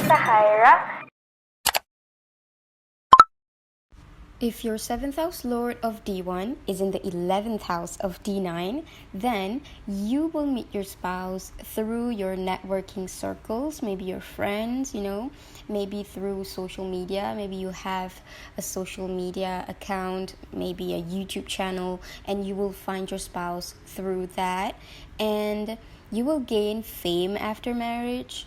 sa Hira. If your 7th house lord of D1 is in the 11th house of D9, then you will meet your spouse through your networking circles, maybe your friends, maybe through social media. Maybe you have a social media account, maybe a YouTube channel, and you will find your spouse through that. And you will gain fame after marriage.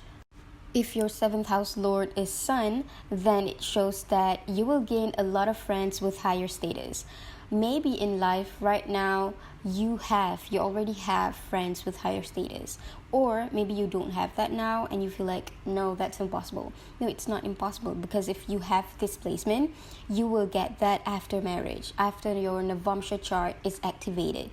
If your 7th house lord is Sun, then it shows that you will gain a lot of friends with higher status. Maybe in life right now you already have friends with higher status, or maybe you don't have that now and you feel like, no, that's impossible. No, it's not impossible, because if you have this placement, you will get that after marriage, after your Navamsha chart is activated.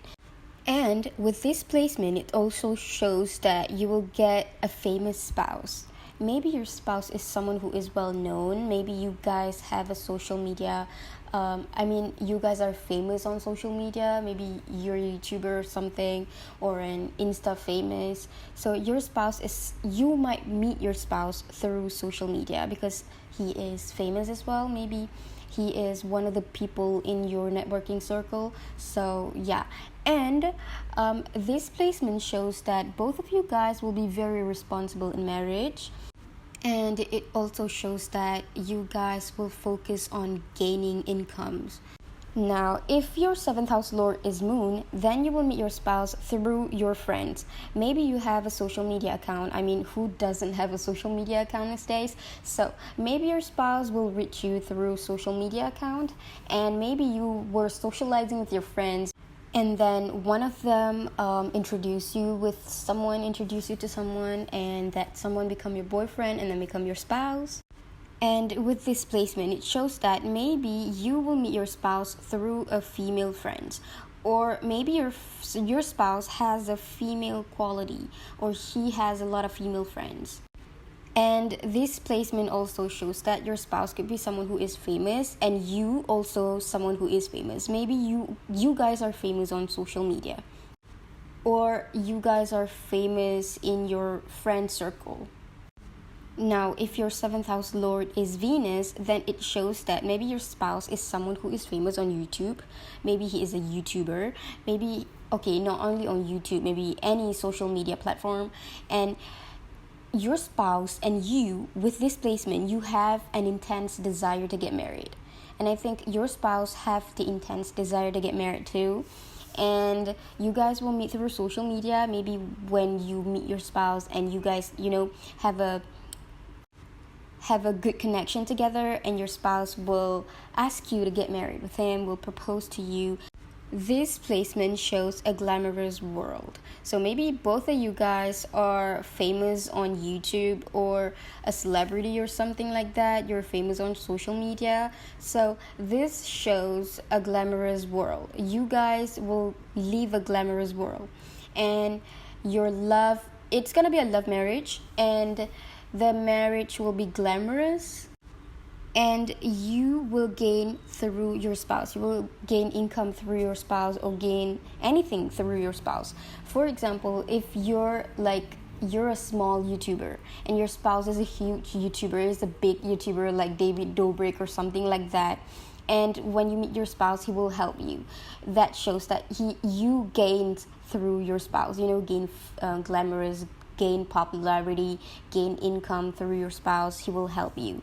And with this placement, it also shows that you will get a famous spouse. Maybe your spouse is someone who is well known. Maybe you guys have a social media. You guys are famous on social media. Maybe you're a YouTuber or something, or an Insta famous. So you might meet your spouse through social media because he is famous as well. Maybe he is one of the people in your networking circle. So yeah. And this placement shows that both of you guys will be very responsible in marriage. And it also shows that you guys will focus on gaining incomes. Now, if your 7th house lord is Moon, then you will meet your spouse through your friends. Maybe you have a social media account. Who doesn't have a social media account these days? So maybe your spouse will reach you through social media account, and maybe you were socializing with your friends, and then one of them introduce you to someone, and that someone become your boyfriend and then become your spouse. And with this placement, it shows that maybe you will meet your spouse through a female friend, or maybe your spouse has a female quality, or he has a lot of female friends. And this placement also shows that your spouse could be someone who is famous, and you also someone who is famous. Maybe you guys are famous on social media, or you guys are famous in your friend circle. Now, if your 7th house lord is Venus, then it shows that maybe your spouse is someone who is famous on YouTube. Maybe he is a YouTuber. Maybe, not only on YouTube, maybe any social media platform. And your spouse and you, with this placement, you have an intense desire to get married. And I think your spouse have the intense desire to get married too. And you guys will meet through social media. Maybe when you meet your spouse and you guys, have a good connection together, and your spouse will ask you to get married with him, will propose to you. This placement shows a glamorous world. So maybe both of you guys are famous on YouTube, or a celebrity or something like that. You're famous on social media. So this shows a glamorous world. You guys will live a glamorous world. And it's going to be a love marriage, and the marriage will be glamorous, and you will gain through your spouse. You will gain income through your spouse, or gain anything through your spouse. For example, if you're a small YouTuber and your spouse is a huge YouTuber, is a big YouTuber like David Dobrik or something like that, and when you meet your spouse, he will help you. That shows that you gained through your spouse. Gain glamorous, gain popularity, gain income through your spouse. He will help you.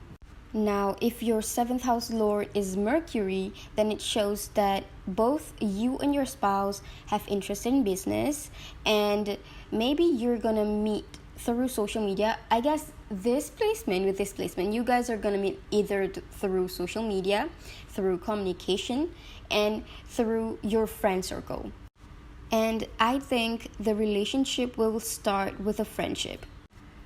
Now, if your 7th house lord is Mercury, then it shows that both you and your spouse have interest in business, and maybe you're gonna meet through social media. I guess with this placement, you guys are gonna meet either through social media, through communication, and through your friend circle. And I think the relationship will start with a friendship.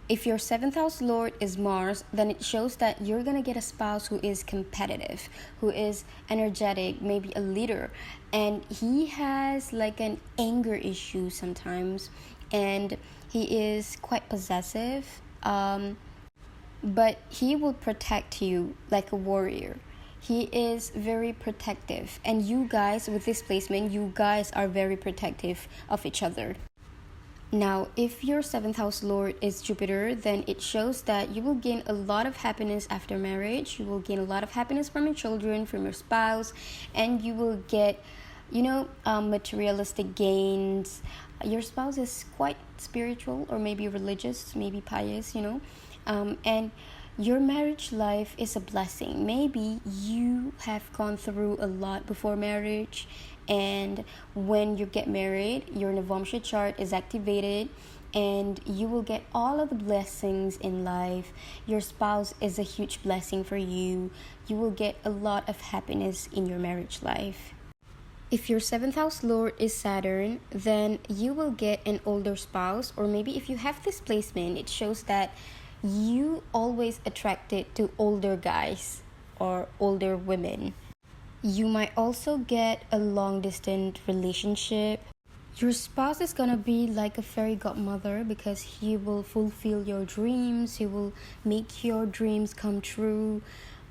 If your 7th house lord is Mars, then it shows that you're going to get a spouse who is competitive, who is energetic, maybe a leader. And he has an anger issue sometimes. And he is quite possessive. But he will protect you like a warrior. He is very protective. And you guys, with this placement, you guys are very protective of each other. Now, if your seventh house lord is Jupiter, then it shows that you will gain a lot of happiness after marriage. You will gain a lot of happiness from your children, from your spouse, and you will get, materialistic gains. Your spouse is quite spiritual or maybe religious, maybe pious, and your marriage life is a blessing. Maybe you have gone through a lot before marriage, and when you get married, your Navamsha chart is activated and you will get all of the blessings in life. Your spouse is a huge blessing for you. You will get a lot of happiness in your marriage life. If your seventh house lord is Saturn, then you will get an older spouse, or maybe if you have this placement, it shows that you always attracted to older guys or older women. You might also get a long distance relationship. Your spouse is gonna be like a fairy godmother because he will fulfill your dreams, he will make your dreams come true.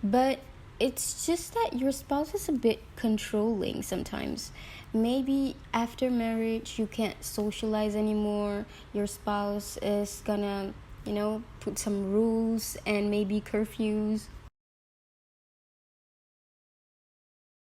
But it's just that your spouse is a bit controlling sometimes. Maybe after marriage you can't socialize anymore. Your spouse is gonna put some rules and maybe curfews.